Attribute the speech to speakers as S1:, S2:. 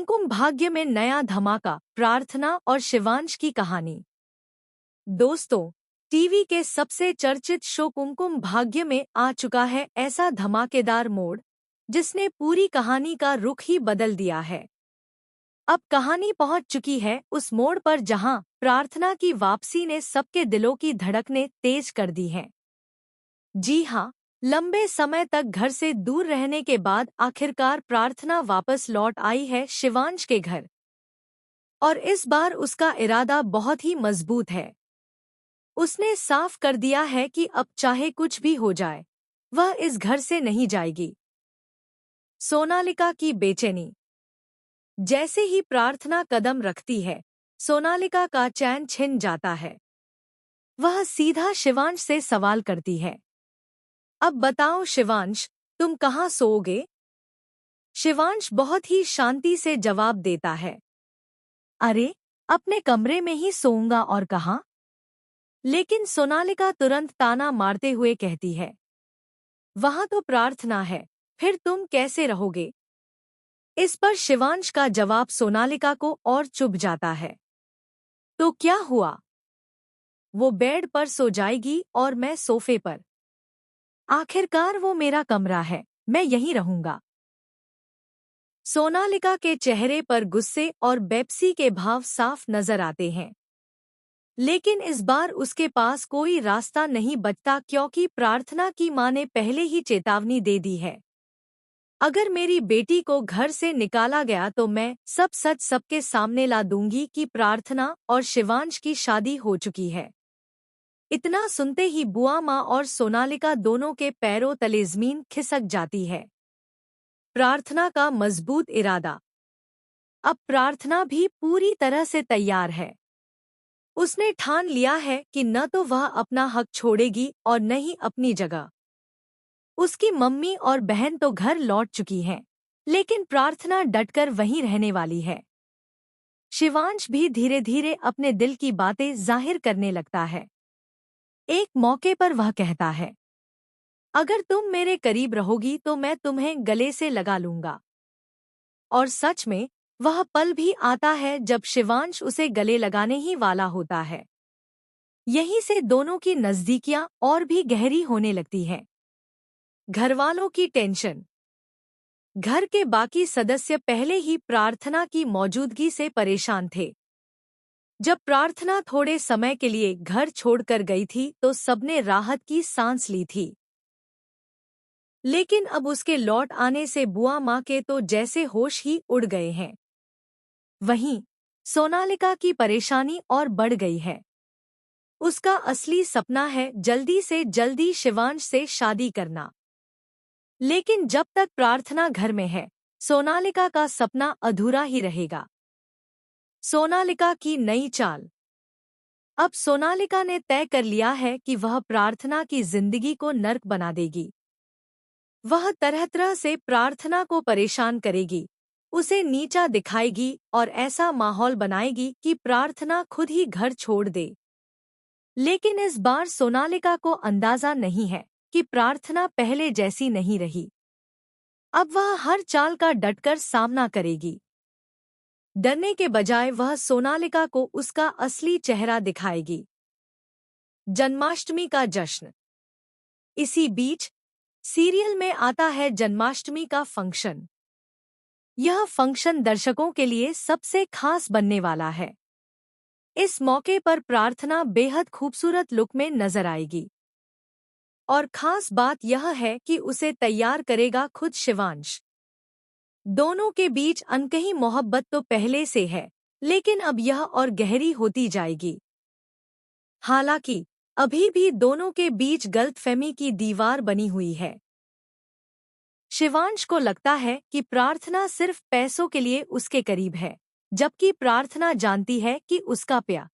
S1: कुमकुम भाग्य में नया धमाका, प्रार्थना और शिवांश की कहानी। दोस्तों, टीवी के सबसे चर्चित शो कुमकुम भाग्य में आ चुका है ऐसा धमाकेदार मोड़ जिसने पूरी कहानी का रुख ही बदल दिया है। अब कहानी पहुंच चुकी है उस मोड़ पर जहां प्रार्थना की वापसी ने सबके दिलों की धड़कनें तेज कर दी हैं। जी हाँ, लंबे समय तक घर से दूर रहने के बाद आखिरकार प्रार्थना वापस लौट आई है शिवांश के घर। और इस बार उसका इरादा बहुत ही मजबूत है। उसने साफ कर दिया है कि अब चाहे कुछ भी हो जाए, वह इस घर से नहीं जाएगी। सोनालिका की बेचैनी। जैसे ही प्रार्थना कदम रखती है, सोनालिका का चैन छिन जाता है। वह सीधा शिवांश से सवाल करती है, अब बताओ शिवांश, तुम कहाँ सोओगे? शिवांश बहुत ही शांति से जवाब देता है, अरे, अपने कमरे में ही सोऊंगा और कहाँ? लेकिन सोनालिका तुरंत ताना मारते हुए कहती है, वहां तो प्रार्थना है, फिर तुम कैसे रहोगे? इस पर शिवांश का जवाब सोनालिका को और चुभ जाता है। तो क्या हुआ? वो बेड पर सो जाएगी और मैं सोफे पर। आखिरकार वो मेरा कमरा है, मैं यहीं रहूंगा। सोनालिका के चेहरे पर गुस्से और बेपसी के भाव साफ नजर आते हैं। लेकिन इस बार उसके पास कोई रास्ता नहीं बचता क्योंकि प्रार्थना की मां ने पहले ही चेतावनी दे दी है। अगर मेरी बेटी को घर से निकाला गया तो मैं सब सच सबके सामने ला दूंगी कि प्रार्थना और शिवांश की शादी हो चुकी है। इतना सुनते ही बुआ माँ और सोनालिका दोनों के पैरों तले जमीन खिसक जाती है। प्रार्थना का मजबूत इरादा। अब प्रार्थना भी पूरी तरह से तैयार है। उसने ठान लिया है कि न तो वह अपना हक छोड़ेगी और न ही अपनी जगह। उसकी मम्मी और बहन तो घर लौट चुकी हैं, लेकिन प्रार्थना डटकर वहीं रहने वाली है। शिवांश भी धीरे धीरे अपने दिल की बातें जाहिर करने लगता है। एक मौके पर वह कहता है, अगर तुम मेरे करीब रहोगी तो मैं तुम्हें गले से लगा लूंगा। और सच में वह पल भी आता है जब शिवांश उसे गले लगाने ही वाला होता है। यहीं से दोनों की नजदीकियां और भी गहरी होने लगती हैं। घरवालों की टेंशन। घर के बाकी सदस्य पहले ही प्रार्थना की मौजूदगी से परेशान थे। जब प्रार्थना थोड़े समय के लिए घर छोड़कर गई थी तो सबने राहत की सांस ली थी। लेकिन अब उसके लौट आने से बुआ माँ के तो जैसे होश ही उड़ गए हैं। वहीं सोनालिका की परेशानी और बढ़ गई है। उसका असली सपना है जल्दी से जल्दी शिवांश से शादी करना। लेकिन जब तक प्रार्थना घर में है, सोनालिका का सपना अधूरा ही रहेगा। सोनालिका की नई चाल। अब सोनालिका ने तय कर लिया है कि वह प्रार्थना की जिंदगी को नर्क बना देगी। वह तरह तरह से प्रार्थना को परेशान करेगी, उसे नीचा दिखाएगी और ऐसा माहौल बनाएगी कि प्रार्थना खुद ही घर छोड़ दे। लेकिन इस बार सोनालिका को अंदाजा नहीं है कि प्रार्थना पहले जैसी नहीं रही। अब वह हर चाल का डटकर सामना करेगी। डरने के बजाय वह सोनालिका को उसका असली चेहरा दिखाएगी। जन्माष्टमी का जश्न। इसी बीच सीरियल में आता है जन्माष्टमी का फंक्शन। यह फंक्शन दर्शकों के लिए सबसे खास बनने वाला है। इस मौके पर प्रार्थना बेहद खूबसूरत लुक में नजर आएगी। और खास बात यह है कि उसे तैयार करेगा खुद शिवांश। दोनों के अनकही अनकही मोहब्बत तो पहले से है, लेकिन अब यह और गहरी होती जाएगी। हालांकि अभी भी दोनों के बीच गलतफहमी की दीवार बनी हुई है। शिवांश को लगता है कि प्रार्थना सिर्फ पैसों के लिए उसके करीब है, जबकि प्रार्थना जानती है कि उसका प्यार